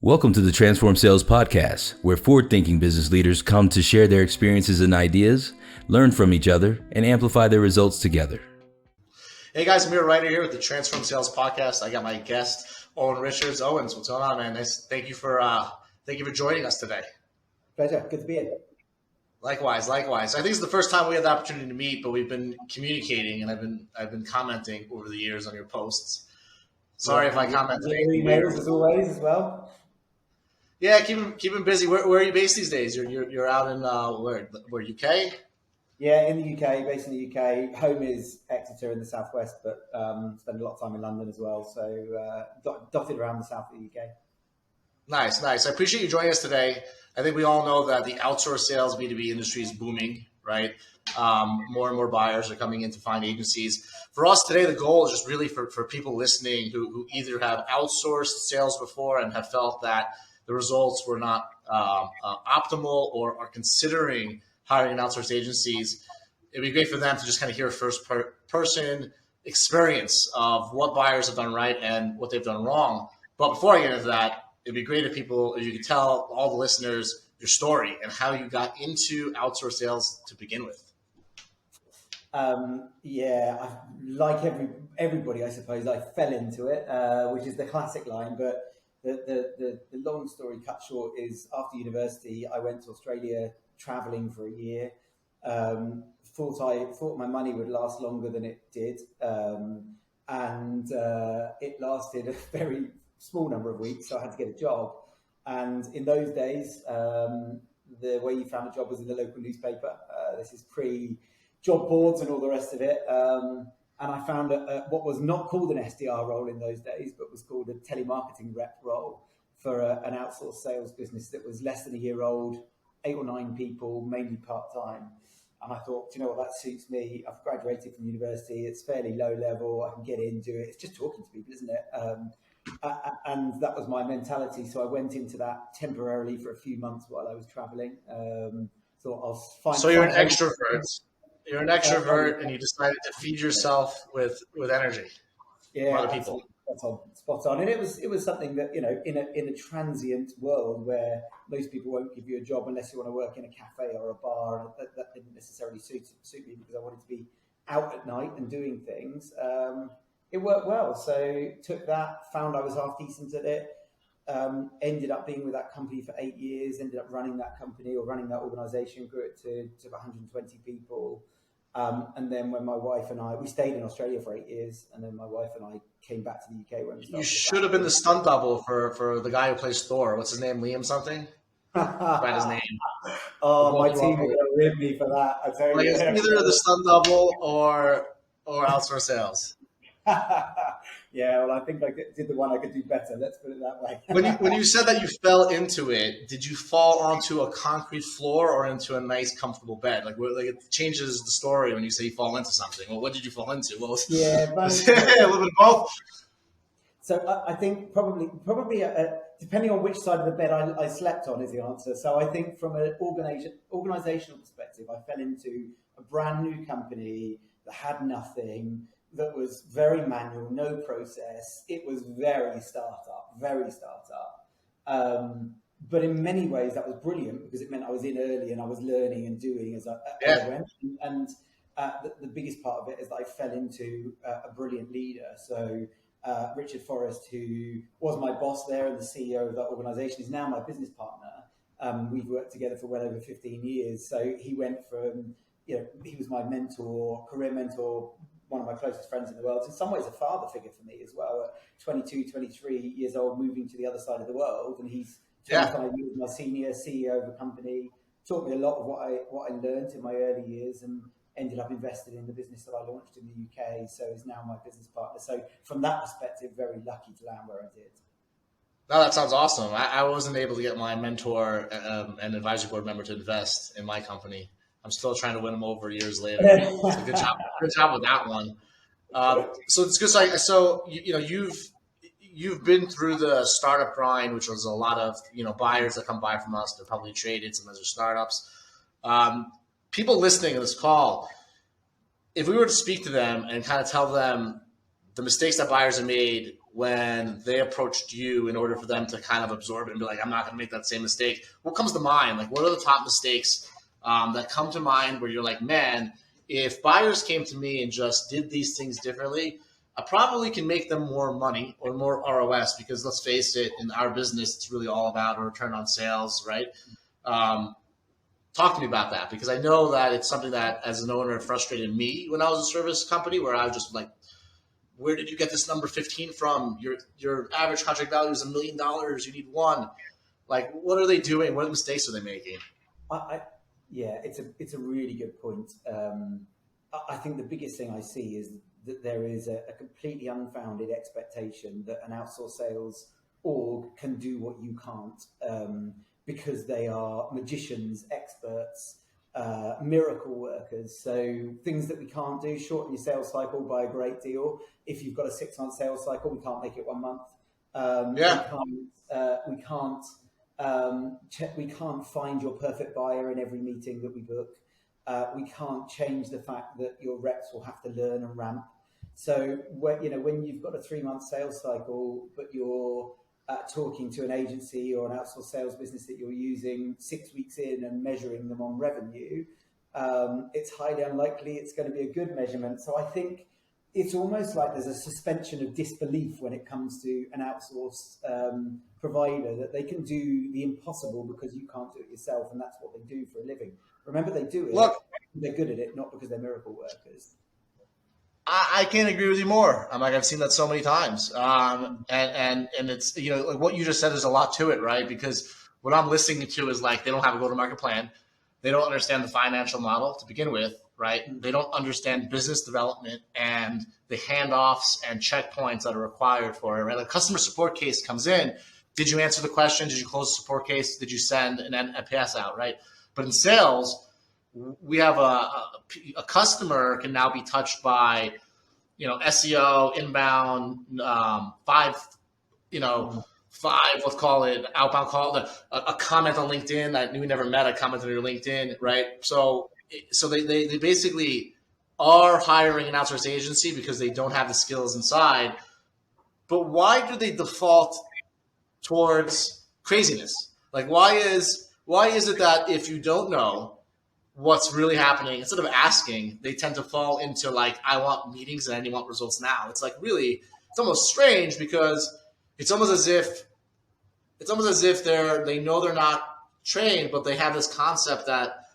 Welcome to the Transform Sales Podcast, where forward-thinking business leaders come to share their experiences and ideas, learn from each other, and amplify their results together. Hey guys, Amir Reiter here with the Transform Sales Podcast. I got my guest, Owen Richards. Owens, what's going on, man? Thank you for joining us today. Pleasure. Good to be here. Likewise. I think it's the first time we had the opportunity to meet, but we've been communicating, and I've been commenting over the years on your posts. Sorry if I commented anything weird. As always, as well. Yeah, keep him busy. Where are you based these days? You're out in where UK? Yeah, in the UK, based in the UK. Home is Exeter in the southwest, but spend a lot of time in London as well. So dotted around the south of the UK. Nice. I appreciate you joining us today. I think we all know that the outsourced sales B2B industry is booming, right? More and more buyers are coming in to find agencies. For us today, the goal is just really for people listening who either have outsourced sales before and have felt that the results were not optimal or are considering hiring outsourced agencies. It'd be great for them to just kind of hear a first-person experience of what buyers have done right and what they've done wrong. But before I get into that, it'd be great if you could tell all the listeners your story and how you got into outsourced sales to begin with. Like everybody, I suppose, I fell into it, which is the classic line. But the long story cut short is after university, I went to Australia traveling for a year. Thought my money would last longer than it did. And it lasted a very small number of weeks, so I had to get a job. And in those days, the way you found a job was in the local newspaper. This is pre-job boards and all the rest of it. And I found what was not called an SDR role in those days, but was called a telemarketing rep role for an outsourced sales business that was less than a year old, 8 or 9 people, mainly part-time. And I thought, you know what, that suits me. I've graduated from university. It's fairly low level. I can get into it. It's just talking to people, isn't it? And that was my mentality. So I went into that temporarily for a few months while I was traveling. Thought I'll find. So you're an extrovert. You're an extrovert, and you decided to feed yourself with energy. Yeah, from other people. Spot on. And it was something that, you know, in a transient world where most people won't give you a job unless you want to work in a cafe or a bar, and that didn't necessarily suit me because I wanted to be out at night and doing things. It worked well. So took that, found I was half decent at it, ended up being with that company for 8 years, ended up running that company or running that organization, grew it to 120 people. And then when my wife and we stayed in Australia for 8 years, and then my wife and I came back to the UK when we started. You should have been the stunt double for the guy who plays Thor. What's his name? Liam something? Forgot his name. Oh, my team are going to rib me for that. I tell you. It's either the stunt double or outsource sales. Yeah, well, I think I did the one I could do better. Let's put it that way. When you said that you fell into it, did you fall onto a concrete floor or into a nice, comfortable bed? Like it changes the story when you say you fall into something. Well, what did you fall into? Well, yeah, a little bit of both. So I think probably depending on which side of the bed I slept on is the answer. So I think from an organizational perspective, I fell into a brand new company that had nothing, that was very manual, no process. It was very startup. But in many ways, that was brilliant because it meant I was in early and I was learning and doing as I went. And the biggest part of it is that I fell into a brilliant leader. So Richard Forrest, who was my boss there and the CEO of that organization, is now my business partner. We've worked together for well over 15 years. So he went from, he was my mentor, career mentor, one of my closest friends in the world, in some ways a father figure for me as well. At 22, 23 years old, moving to the other side of the world, and he's 25 years my senior CEO of a company, taught me a lot of what I learned in my early years, and ended up invested in the business that I launched in the UK. So he's now my business partner. So from that perspective, very lucky to land where I did. No, that sounds awesome. I wasn't able to get my mentor and advisory board member to invest in my company. I'm still trying to win them over years later. So good job with that one. So it's good. So you've been through the startup grind, which was a lot of buyers that come buy from us. They're publicly traded. Sometimes they're startups. People listening to this call, if we were to speak to them and kind of tell them the mistakes that buyers have made, when they approached you in order for them to kind of absorb it and be like, I'm not going to make that same mistake? What comes to mind? Like, what are the top mistakes that come to mind where you're like, man, if buyers came to me and just did these things differently, I probably can make them more money or more ROS, because let's face it, in our business, it's really all about a return on sales, right? Talk to me about that, because I know that it's something that as an owner frustrated me when I was a service company, where I was just like, where did you get this number 15 from? Your average contract value is $1 million. You need one. Like, what are they doing? What mistakes are they making? Yeah, it's a really good point. I think the biggest thing I see is that there is a completely unfounded expectation that an outsourced sales org can do what you can't, because they are magicians, experts, miracle workers. So things that we can't do, shorten your sales cycle by a great deal. If you've got a 6-month sales cycle, we can't make it 1 month. We can't find your perfect buyer in every meeting that we book. We can't change the fact that your reps will have to learn and ramp. So when you've got a 3-month sales cycle, but you're talking to an agency or an outsourced sales business that you're using 6 weeks in and measuring them on revenue, it's highly unlikely it's going to be a good measurement. So I think it's almost like there's a suspension of disbelief when it comes to an outsourced provider, that they can do the impossible because you can't do it yourself, and that's what they do for a living. Remember, they do it. Look, they're good at it, not because they're miracle workers. I can't agree with you more. I've seen that so many times. And it's, like what you just said, there's a lot to it, right? Because what I'm listening to is like, they don't have a go-to-market plan. They don't understand the financial model to begin with, right? They don't understand business development and the handoffs and checkpoints that are required for it, right? A customer support case comes in. Did you answer the question? Did you close the support case? Did you send an NPS out, right? But in sales, we have a customer can now be touched by, SEO, inbound, five, let's call it outbound call, a comment on LinkedIn that we never met. I commented on your LinkedIn, right? So they basically are hiring an outsourced agency because they don't have the skills inside. But why do they default towards craziness? Like, why is it that if you don't know what's really happening, instead of asking, they tend to fall into like, I want meetings and I want results now? It's like, really, it's almost strange, because it's almost as if they know they're not trained, but they have this concept that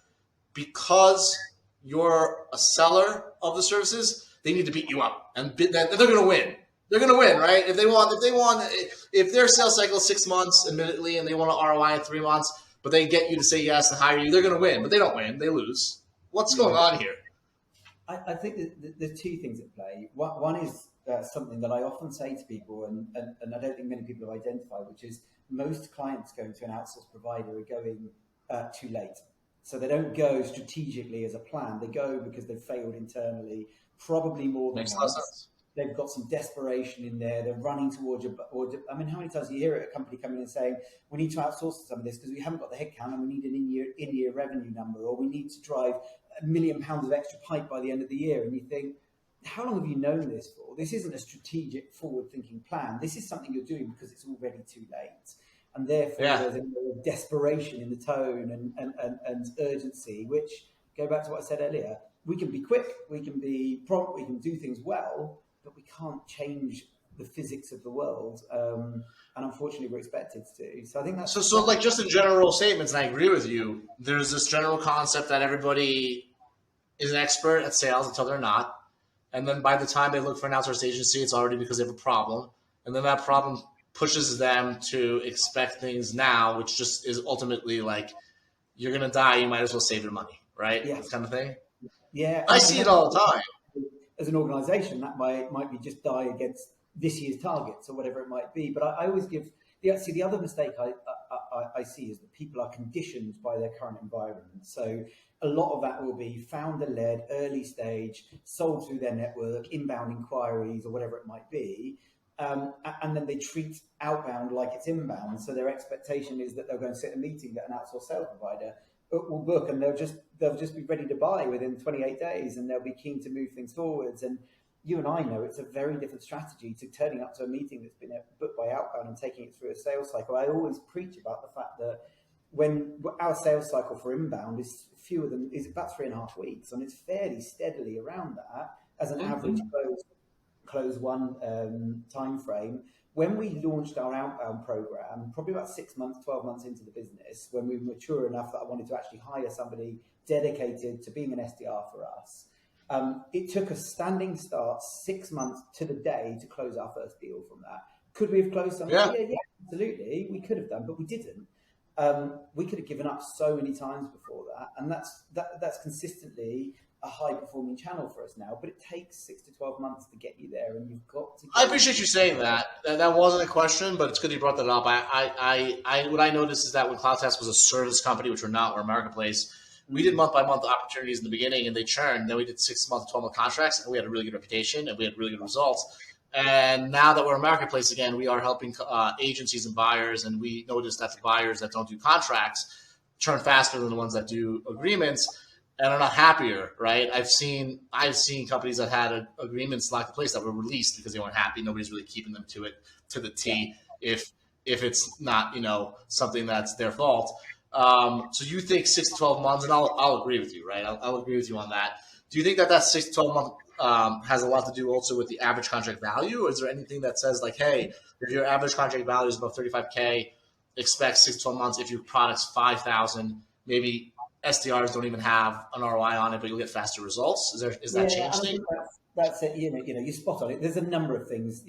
because you're a seller of the services, they need to beat you up, and they're going to win. They're going to win, right? If their sales cycle is 6 months, admittedly, and they want an ROI in 3 months, but they get you to say yes and hire you, they're going to win. But they don't win; they lose. What's going on here? I think that there's two things at play. One is something that I often say to people, and I don't think many people have identified, which is most clients going to an outsourced provider are going too late. So they don't go strategically as a plan. They go because they've failed internally, probably more than once. They've got some desperation in there. They're running towards how many times do you hear a company coming in and saying, we need to outsource some of this because we haven't got the headcount and we need an in-year revenue number, or we need to drive £1 million of extra pipe by the end of the year. And you think, how long have you known this for? This isn't a strategic, forward-thinking plan. This is something you're doing because it's already too late. And therefore, there's a desperation in the tone and urgency, which, go back to what I said earlier, we can be quick, we can be prompt, we can do things well, but we can't change the physics of the world. And unfortunately, we're expected to. So I think that's... So like, just in general statements, and I agree with you, there's this general concept that everybody is an expert at sales until they're not. And then by the time they look for an outsourced agency, it's already because they have a problem. And then that problem pushes them to expect things now, which just is ultimately like, you're going to die, you might as well save your money, right? Yeah. That kind of thing. Yeah. I see it all the time. As an organization, that might be just die against this year's targets or whatever it might be. But I always give... the other mistake I see is that people are conditioned by their current environment. So a lot of that will be founder-led, early stage, sold through their network, inbound inquiries or whatever it might be. And then they treat outbound like it's inbound. So their expectation is that they'll go and sit in a meeting that an outsourced sales provider will book, and they'll just be ready to buy within 28 days, and they'll be keen to move things forwards. And you and I know it's a very different strategy to turning up to a meeting that's been booked by outbound and taking it through a sales cycle. I always preach about the fact that when our sales cycle for inbound is about 3.5 weeks, and it's fairly steadily around that as an average close one time frame. When we launched our outbound program, probably about 6 months, 12 months into the business, when we were mature enough that I wanted to actually hire somebody dedicated to being an SDR for us, it took a standing start 6 months to the day to close our first deal from that. Could we have closed something? Yeah, absolutely. We could have done, but we didn't. We could have given up so many times before that, and that's consistently a high-performing channel for us now. But it takes 6 to 12 months to get you there, and you've got to. I appreciate you saying that. That wasn't a question, but it's good you brought that up. What I noticed is that when CloudTask was a service company, which we're not, we're a marketplace, we did month-by-month opportunities in the beginning, and they churned. Then we did 6-month, 12-month contracts, and we had a really good reputation, and we had really good results. And now that we're a marketplace again, we are helping agencies and buyers, and we noticed that the buyers that don't do contracts churn faster than the ones that do agreements and are not happier, right? I've seen companies that had agreements locked in place that were released because they weren't happy. Nobody's really keeping them to it to the T if it's not, something that's their fault. So you think 6 to 12 months, and I'll agree with you, right? I'll agree with you on that. Do you think that 6 to 12 month has a lot to do also with the average contract value? Or is there anything that says like, hey, if your average contract value is above 35K, expect 6 to 12 months. If your product's 5,000, maybe SDRs don't even have an ROI on it, but you'll get faster results. Is that changed? That's it. You're spot on it. There's a number of things.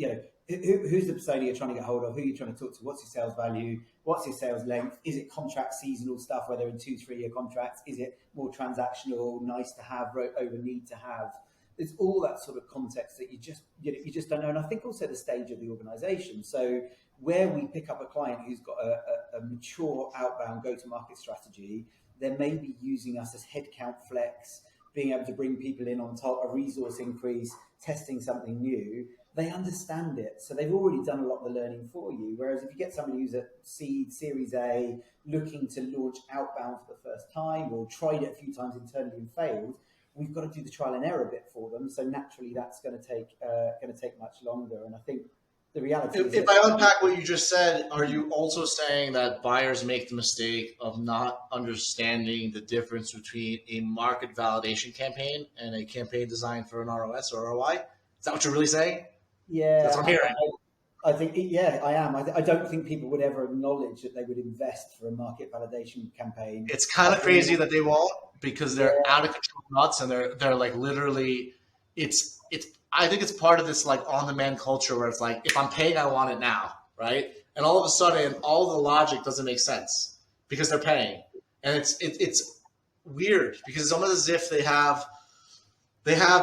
Who's the persona you're trying to get hold of? Who you're trying to talk to? What's your sales value? What's your sales length? Is it contract seasonal stuff where they're in 2-3 year contracts? Is it more transactional, nice to have, over need to have? There's all that sort of context that you just don't know. And I think also the stage of the organization. So where we pick up a client who's got a mature outbound go-to-market strategy, they may be using us as headcount flex, being able to bring people in on top, a resource increase, testing something new. They understand it. So they've already done a lot of the learning for you. Whereas if you get somebody who's at seed, Series A, looking to launch outbound for the first time or tried it a few times internally and failed, we've got to do the trial and error bit for them. So naturally that's going to take much longer. And I think the reality is, if I unpack what you just said, are you also saying that buyers make the mistake of not understanding the difference between a market validation campaign and a campaign designed for an ROS or ROI? Is that what you're really saying? Yeah, that's what I'm hearing. I think, I am. I don't think people would ever acknowledge that they would invest for a market validation campaign. It's kind of crazy that they won't, because they're out of control nuts, and they're like literally, I think it's part of this like on-demand culture where it's like, if I'm paying, I want it now, right? And all of a sudden, all the logic doesn't make sense because they're paying, and it's weird because it's almost as if they have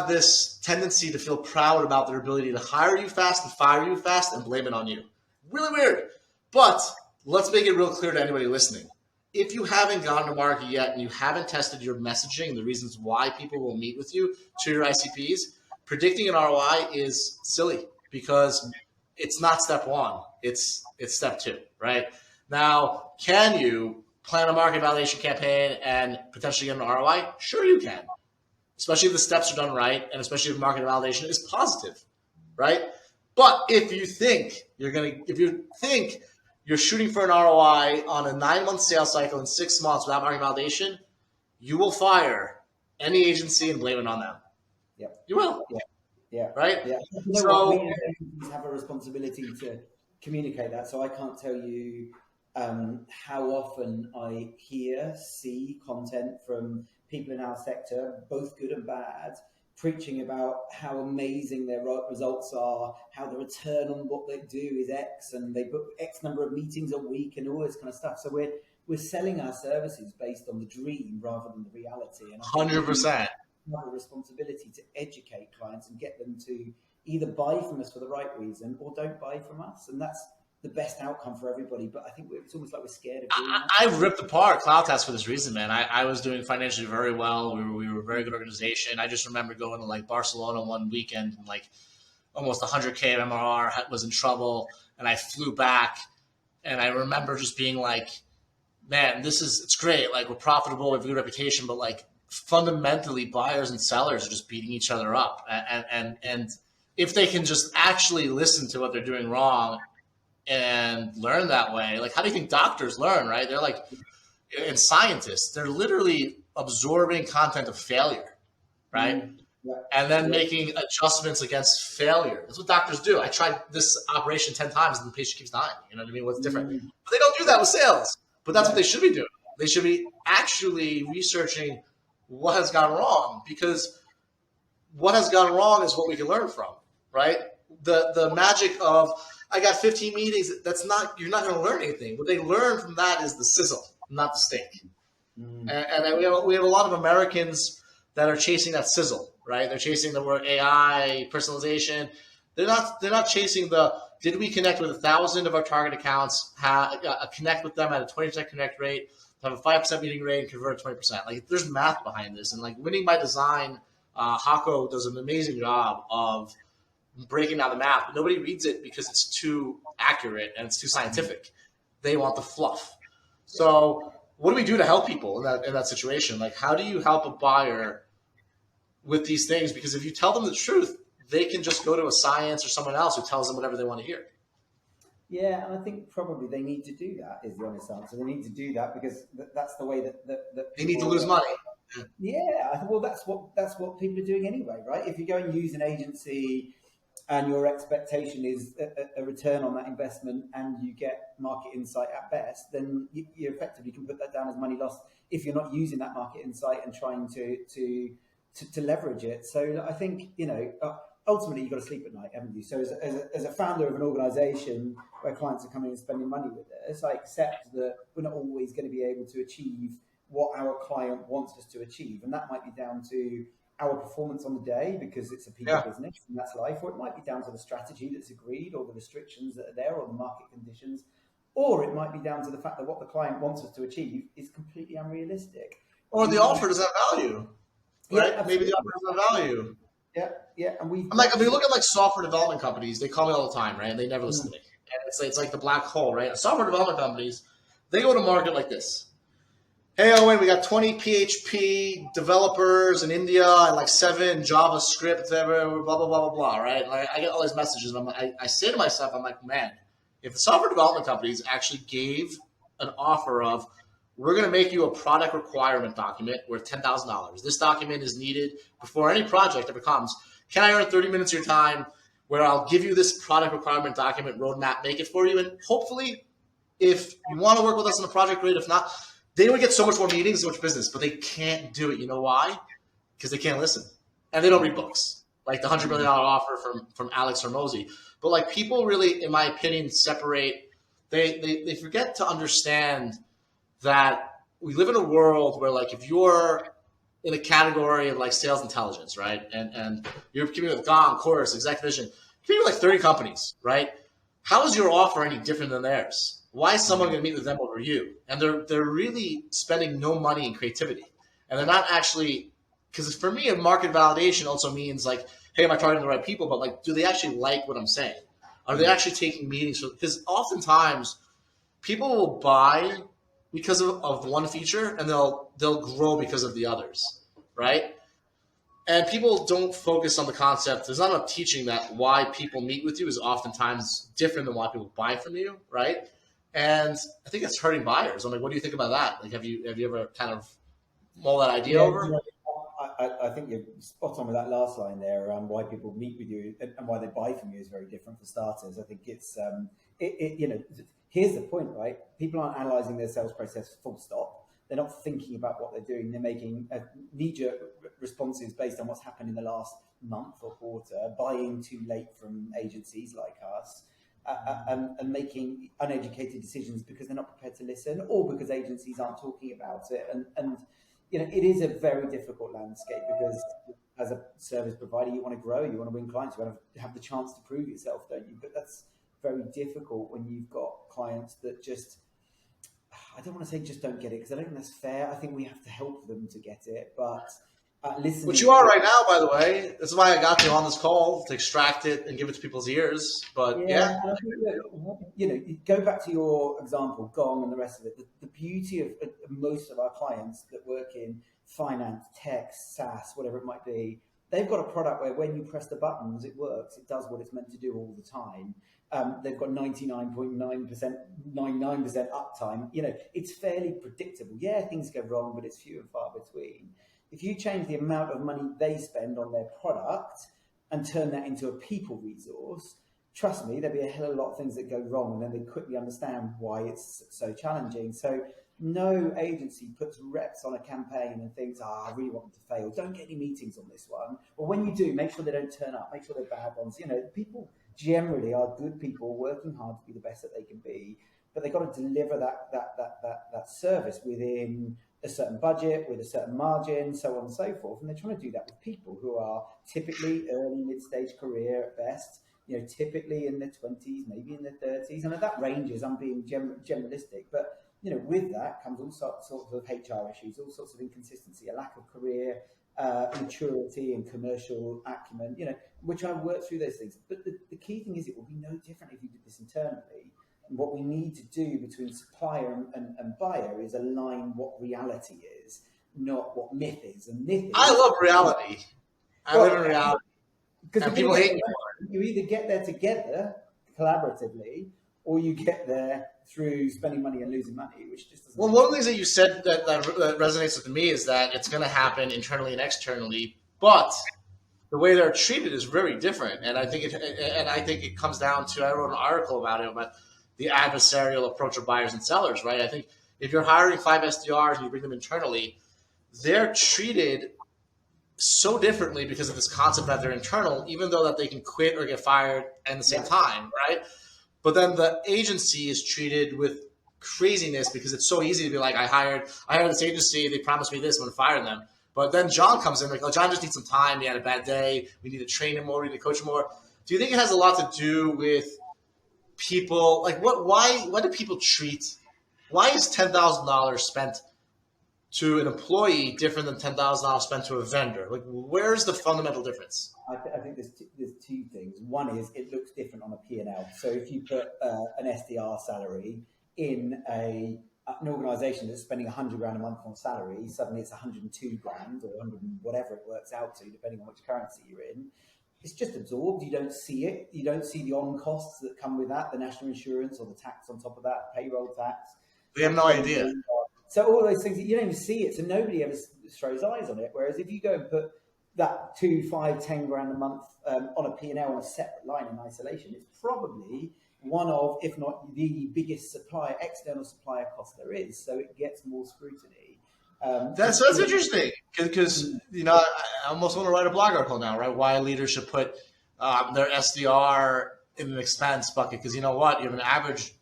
this tendency to feel proud about their ability to hire you fast and fire you fast and blame it on you. Really weird. But let's make it real clear to anybody listening. If you haven't gone to market yet and you haven't tested your messaging and the reasons why people will meet with you to your ICPs, predicting an ROI is silly because it's not step one. It's step two, right? Now, can you plan a market validation campaign and potentially get an ROI? Sure you can. Especially if the steps are done right, and especially if market validation is positive, right? But if you think you're shooting for an ROI on a 9-month sales cycle in 6 months without market validation, you will fire any agency and blame it on them. Yeah, you will. Yeah, right. Yeah. So we have a responsibility to communicate that. So I can't tell you how often I see content from people in our sector, both good and bad, preaching about how amazing their results are, how the return on what they do is X, and they book X number of meetings a week and all this kind of stuff. So we're selling our services based on the dream rather than the reality. And 100%. We have a responsibility to educate clients and get them to either buy from us for the right reason or don't buy from us. And that's the best outcome for everybody, but I think it's almost like we're scared of doing that. I ripped apart CloudTask for this reason, man. I was doing financially very well. We were a very good organization. I just remember going to like Barcelona one weekend and like almost 100K of MRR was in trouble, and I flew back, and I remember just being like, man, it's great. Like, we're profitable, we have a good reputation, but like fundamentally buyers and sellers are just beating each other up. And if they can just actually listen to what they're doing wrong and learn that way, like how do you think doctors learn, right? They're like, and scientists, they're literally absorbing content of failure, right? Yeah. And then making adjustments against failure. That's what doctors do. I tried this operation 10 times and the patient keeps dying. You know what I mean? What's different? But they don't do that with sales. But that's what they should be doing. They should be actually researching what has gone wrong, because what has gone wrong is what we can learn from, right? The magic of, I got 15 meetings, you're not going to learn anything. What they learn from that is the sizzle, not the steak. And we have a lot of Americans that are chasing that sizzle, right? They're chasing the word AI, personalization. They're not chasing did we connect with 1,000 of our target accounts, connect with them at a 20% connect rate, have a 5% meeting rate, and convert 20%. Like, there's math behind this. And like Winning by Design, Hako does an amazing job of breaking down the math, but nobody reads it because it's too accurate and it's too scientific. They want the fluff. So what do we do to help people in that situation? Like, how do you help a buyer with these things? Because if you tell them the truth, they can just go to a science or someone else who tells them whatever they want to hear. Yeah, and I think probably they need to do that, is the honest answer. They need to do that because that's the way that they need to lose money. Yeah, well, that's what people are doing anyway, right? If you go and use an agency and your expectation is a return on that investment and you get market insight at best, then you effectively can put that down as money lost if you're not using that market insight and trying to leverage it. So I think, ultimately you've got to sleep at night, haven't you? So as a founder of an organization where clients are coming and spending money with us, I accept that we're not always going to be able to achieve what our client wants us to achieve. And that might be down to our performance on the day because it's a people business and that's life, or it might be down to the strategy that's agreed or the restrictions that are there or the market conditions, or it might be down to the fact that what the client wants us to achieve is completely unrealistic. Or the offer doesn't have value, right? Yeah, maybe the offer doesn't have value. Yeah, and we look at like software development companies. They call me all the time, right? And they never listen to me. And it's like the black hole, right? Software development companies, they go to market like this. Hey, Owen, we got 20 PHP developers in India and like 7 JavaScript, blah, blah, blah, blah, blah, right? Like, I get all these messages. And I say to myself, I'm like, man, if the software development companies actually gave an offer of, we're going to make you a product requirement document worth $10,000. This document is needed before any project ever comes. Can I earn 30 minutes of your time where I'll give you this product requirement document roadmap, make it for you? And hopefully, if you want to work with us on a project, great. If not, they would get so much more meetings, so much business, but they can't do it. You know why? Because they can't listen. And they don't read books. Like the $100 million offer from Alex Hormozy. But like people really, in my opinion, separate. They forget to understand that we live in a world where like if you're in a category of like sales intelligence, right? And you're competing with Gong, Chorus, Exec Vision, competing with like 30 companies, right? How is your offer any different than theirs? Why is someone going to meet with them over you? And they're really spending no money in creativity. And they're not actually, because for me, a market validation also means like, hey, am I targeting the right people? But like, do they actually like what I'm saying? Are they actually taking meetings? Because oftentimes people will buy because of one feature and they'll grow because of the others, right? And people don't focus on the concept. There's not enough teaching that why people meet with you is oftentimes different than why people buy from you, right? And I think it's hurting buyers. I'm like, what do you think about that? Like, have you ever kind of mulled that idea over? I think you're spot on with that last line there around why people meet with you and why they buy from you is very different for starters. I think it's here's the point, right? People aren't analyzing their sales process full stop. They're not thinking about what they're doing. They're making knee-jerk responses based on what's happened in the last month or quarter, buying too late from agencies like us. And making uneducated decisions because they're not prepared to listen or because agencies aren't talking about it. And it is a very difficult landscape because as a service provider, you want to grow, you want to win clients, you want to have the chance to prove yourself, don't you? But that's very difficult when you've got clients that just, I don't want to say just don't get it because I don't think that's fair. I think we have to help them to get it. But Listening. Which you are right now, by the way. That's why I got you on this call, to extract it and give it to people's ears. But yeah. And I think, you go back to your example, Gong and the rest of it. The beauty of most of our clients that work in finance, tech, SaaS, whatever it might be, they've got a product where when you press the buttons, it works. It does what it's meant to do all the time. They've got 99.99% uptime. It's fairly predictable. Yeah, things go wrong, but it's few and far between. If you change the amount of money they spend on their product and turn that into a people resource, trust me, there'll be a hell of a lot of things that go wrong, and then they quickly understand why it's so challenging. So no agency puts reps on a campaign and thinks, I really want them to fail. Don't get any meetings on this one. Or when you do, make sure they don't turn up. Make sure they're bad ones. People generally are good people working hard to be the best that they can be, but they've got to deliver that service within a certain budget, with a certain margin, so on and so forth. And they're trying to do that with people who are typically early, mid-stage career at best, typically in their 20s, maybe in their 30s. And at that ranges, I'm being generalistic. But, with that comes all sorts of HR issues, all sorts of inconsistency, a lack of career maturity and commercial acumen, which I work through those things. But the key thing is it will be no different if you did this internally. And what we need to do between supplier and buyer is align what reality is, not what myth is. And myth is... I love reality. I live in reality. Because people hate me. You either get there together, collaboratively, or you get there through spending money and losing money, which just doesn't... Well, one of the things that you said that resonates with me is that it's going to happen internally and externally, but the way they're treated is very different. And I think it comes down to, I wrote an article about the adversarial approach of buyers and sellers, right? I think if you're hiring 5 SDRs and you bring them internally, they're treated so differently because of this concept that they're internal, even though that they can quit or get fired at the same time, right? But then the agency is treated with craziness because it's so easy to be like, I hired this agency, they promised me this, I'm going to fire them. But then John comes in like, oh, John just needs some time, he had a bad day, we need to train him more, we need to coach him more. Do you think it has a lot to do with people, like why do people why is $10,000 spent to an employee different than $10,000 spent to a vendor? Like, where's the fundamental difference? I think there's two things. One is it looks different on a P&L. So if you put an SDR salary in an organization that's spending $100,000 a month on salary, suddenly it's $102,000 or 100 whatever it works out to, depending on which currency you're in. It's just absorbed. You don't see it. You don't see the on costs that come with that, the national insurance or the tax on top of that, payroll tax. We have no idea. So all those things, you don't even see it. So nobody ever throws eyes on it. Whereas if you go and put that 2, 5, 10 grand a month on a P&L on a separate line in isolation, it's probably one of, if not the biggest external supplier cost there is. So it gets more scrutiny. That's interesting because I almost want to write a blog article now, right? Why leaders should put their SDR in an expense bucket, because you know what, you have an average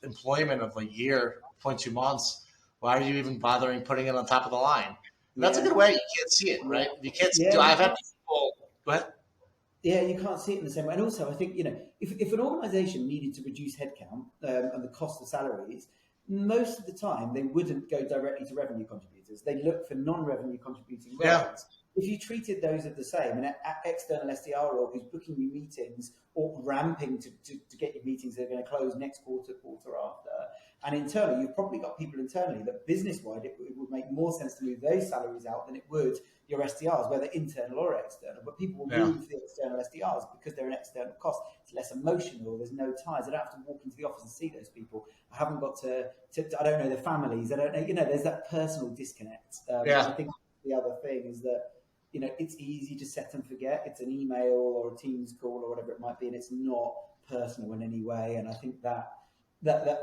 employment of a year, 0.2 months. Why are you even bothering putting it on top of the line? And that's a good way. You can't see it, right? You can't see it. I've had people. Go ahead. Yeah, you can't see it in the same way. And also, I think if an organisation needed to reduce headcount and the cost of salaries, most of the time they wouldn't go directly to revenue contributors. They'd look for non-revenue contributing roles. If you treated those as the same, an external SDR role who's booking you meetings or ramping to get your meetings that are going to close next quarter after, and internally, you've probably got people internally that business-wide, it would make more sense to move those salaries out than it would your SDRs, whether internal or external. But people will move the external SDRs because they're an external cost. It's less emotional. There's no ties. I don't have to walk into the office and see those people. I haven't got to I don't know their families. I don't know, there's that personal disconnect. I think the other thing is that, it's easy to set and forget. It's an email or a Teams call or whatever it might be, and it's not personal in any way. And I think that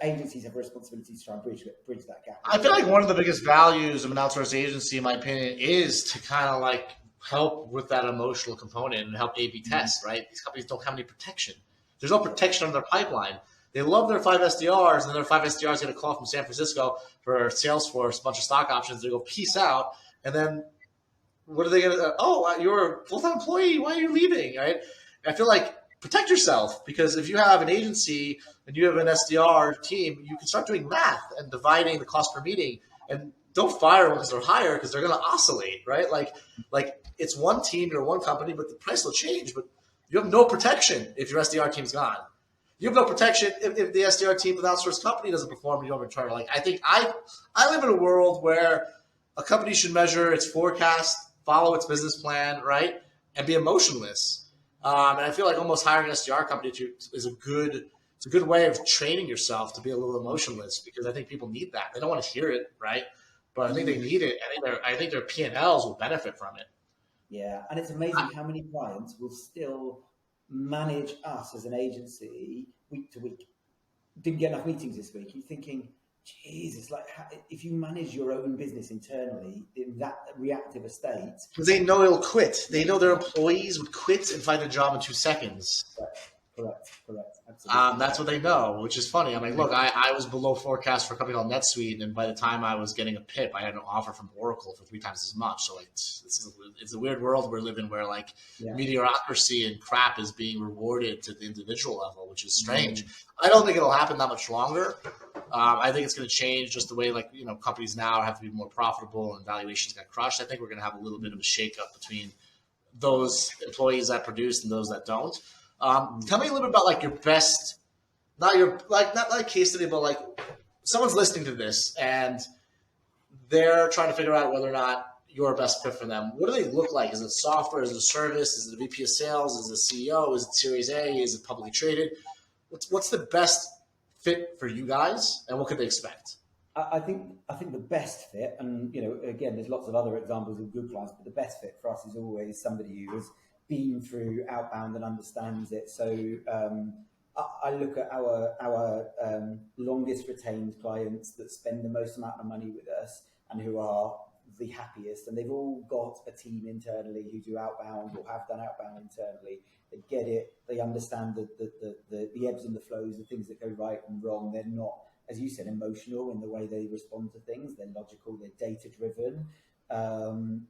agencies have a responsibility to try and bridge that gap. I feel like one of the biggest values of an outsourced agency, in my opinion, is to kind of like help with that emotional component and help A/B test, right? These companies don't have any protection. There's no protection on their pipeline. They love their 5 SDRs, and then their 5 SDRs get a call from San Francisco for Salesforce, a bunch of stock options. They go, peace out. And then what are they going to, you're a full-time employee. Why are you leaving, right? I feel like protect yourself, because if you have an agency and you have an SDR team, you can start doing math and dividing the cost per meeting. And don't fire them because they're higher, because they're going to oscillate, right? Like it's one team, you're one company, but the price will change. But you have no protection if your SDR team's gone. You have no protection if the SDR team with an outsourced company doesn't perform and you don't return. Like I think I live in a world where a company should measure its forecast, follow its business plan, right, and be emotionless. And I feel like almost hiring an SDR company is a good way of training yourself to be a little emotionless, because I think people need that. They don't want to hear it, right? But I think they need it. I think their P&Ls will benefit from it. Yeah, and it's amazing how many clients will still manage us as an agency week to week. Didn't get enough meetings this week. You're thinking, Jesus, like if you manage your own business internally in that reactive estate. Because they know it'll quit. They know their employees would quit and find a job in 2 seconds. Correct. Absolutely. That's what they know, which is funny. I'm like, look, I was below forecast for a company called NetSuite, and by the time I was getting a PIP, I had an offer from Oracle for 3 times as much. So like, it's a weird world we're living where like mediocrity and crap is being rewarded to the individual level, which is strange. I don't think it'll happen that much longer. I think it's going to change just the way companies now have to be more profitable and valuations got crushed. I think we're going to have a little bit of a shakeup between those employees that produce and those that don't. Tell me a little bit about like your best, not like case study, but like someone's listening to this and they're trying to figure out whether or not you're a best fit for them. What do they look like? Is it software? Is it a service? Is it a VP of sales? Is it a CEO? Is it Series A? Is it publicly traded? What's the best fit for you guys, and what could they expect? I think the best fit, and again, there's lots of other examples of good clients, but the best fit for us is always somebody who has been through outbound and understands it. So I look at our longest retained clients that spend the most amount of money with us and who are the happiest, and they've all got a team internally who do outbound or have done outbound internally. They get it. They understand the ebbs and the flows, the things that go right and wrong. They're not, as you said, emotional in the way they respond to things. They're logical. They're data driven. And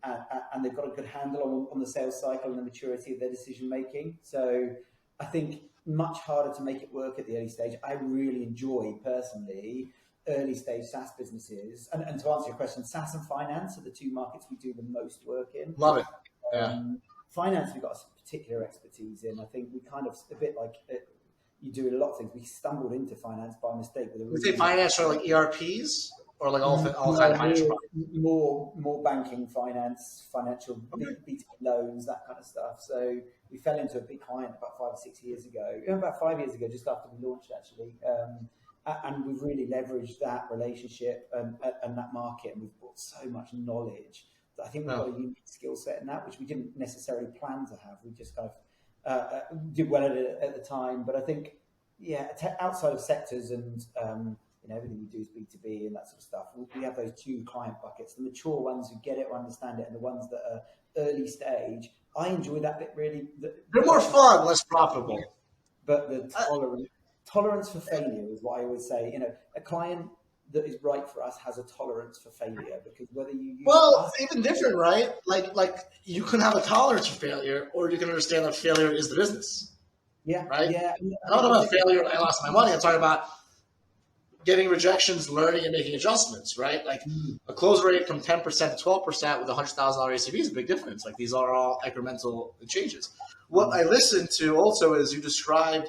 they've got a good handle on the sales cycle and the maturity of their decision making. So I think much harder to make it work at the early stage. I really enjoy personally early stage SaaS businesses. And to answer your question, SaaS and finance are the 2 markets we do the most work in. Love it. Yeah. Finance, we've got a particular expertise in. I think we kind of, a bit like you do in a lot of things, we stumbled into finance by mistake. Would you say finance are like ERPs? Or like all kind of financial products? More banking, finance, financial B2B loans, that kind of stuff. So we fell into a big client about 5 or 6 years ago. About 5 years ago, just after we launched actually. And we've really leveraged that relationship and that market, and we've brought so much knowledge that I think we've got a unique skill set in that, which we didn't necessarily plan to have. We just kind of did well at it at the time. But I think, outside of sectors and everything we do is B2B and that sort of stuff. We have those 2 client buckets, the mature ones who get it or understand it, and the ones that are early stage. I enjoy that bit really. They're more fun, less profitable. But the tolerance for failure is what I always say. A client that is right for us has a tolerance for failure, because whether you use it's even different, right? Like you can have a tolerance for failure, or you can understand that failure is the business. Yeah. Right? Yeah. I don't know about failure, I lost my money. I'm talking about getting rejections, learning, and making adjustments, right? Like a close rate from 10% to 12% with a $100,000 ACV is a big difference. Like these are all incremental changes. What I listened to also is you described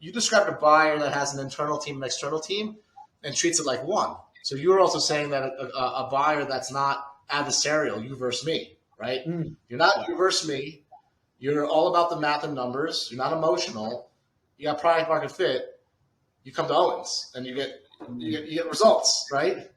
a buyer that has an internal team and external team and treats it like one. So you're also saying that a buyer that's not adversarial, you versus me, right? You're not you versus me. You're all about the math and numbers. You're not emotional. You got product market fit. You come to Owens and you get results, right?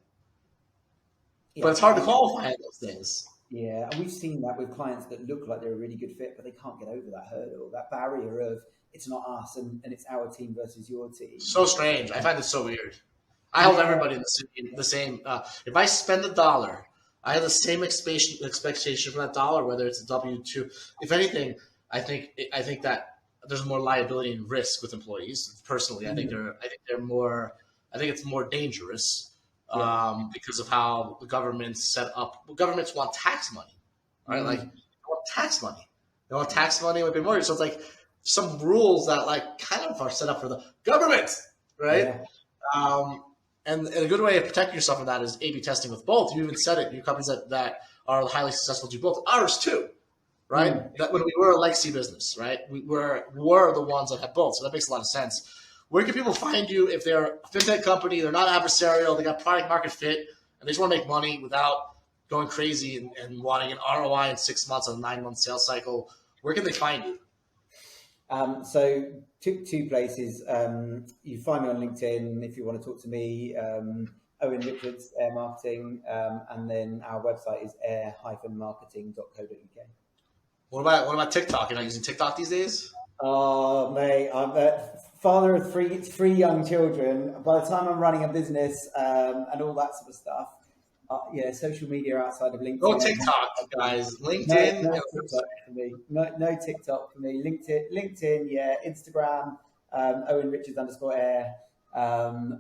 Yeah. But it's hard to qualify those things. Yeah, and we've seen that with clients that look like they're a really good fit, but they can't get over that hurdle, that barrier of it's not us and it's our team versus your team. So strange. I find it so weird. I hold everybody in the same. If I spend $1, I have the same expectation for that dollar, whether it's a W-2. If anything, I think that there's more liability and risk with employees. Personally, I think it's more dangerous because of how the government's set up. Governments want tax money, right? Like they want tax money. They want tax money with mortgage. So it's like some rules that like kind of are set up for the government, right? Yeah. And a good way of protecting yourself from that is A/B testing with both. You even said it. Your companies that are highly successful do both. Ours too, right? That when we were a legacy business, right? We were the ones that had both. So that makes a lot of sense. Where can people find you if they're a fintech company, they're not adversarial, they got product market fit, and they just want to make money without going crazy and wanting an ROI in 6 months on a 9-month sales cycle? Where can they find you? So two places. You find me on LinkedIn if you want to talk to me. Owen Richards, Air Marketing, and then our website is air-marketing.co.uk. What about TikTok? You're not using TikTok these days? Oh, mate, I'm a father of three young children. By the time I'm running a business and all that sort of stuff, social media outside of LinkedIn. No TikTok, guys. LinkedIn. No TikTok for me. No TikTok for me. LinkedIn, yeah. Instagram, Owen Richards _air,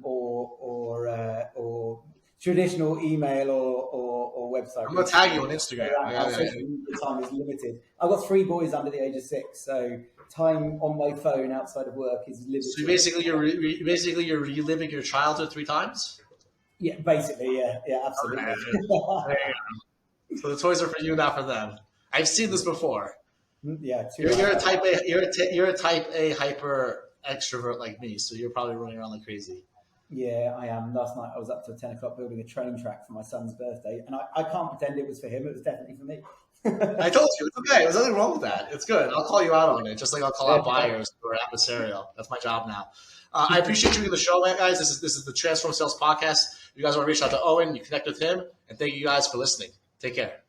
or traditional email or website. I'm gonna tag you on Instagram. Social media time is limited. I've got 3 boys under the age of 6, so time on my phone outside of work is limited. So you're reliving your childhood 3 times. Yeah, basically, yeah, absolutely. Okay. So the toys are for you, not for them. I've seen this before. Yeah, you're a type A. You're a type A hyper extrovert like me, so you're probably running around like crazy. Yeah, I am. Last night I was up till 10 o'clock building a train track for my son's birthday, and I can't pretend it was for him. It was definitely for me. I told you, it's okay. There's nothing wrong with that. It's good. I'll call you out on it, just like I'll call out buyers who are adversarial. That's my job now. I appreciate you in the show, man, guys. This is the Transform Sales Podcast. If you guys want to reach out to Owen, you connect with him. And thank you guys for listening. Take care.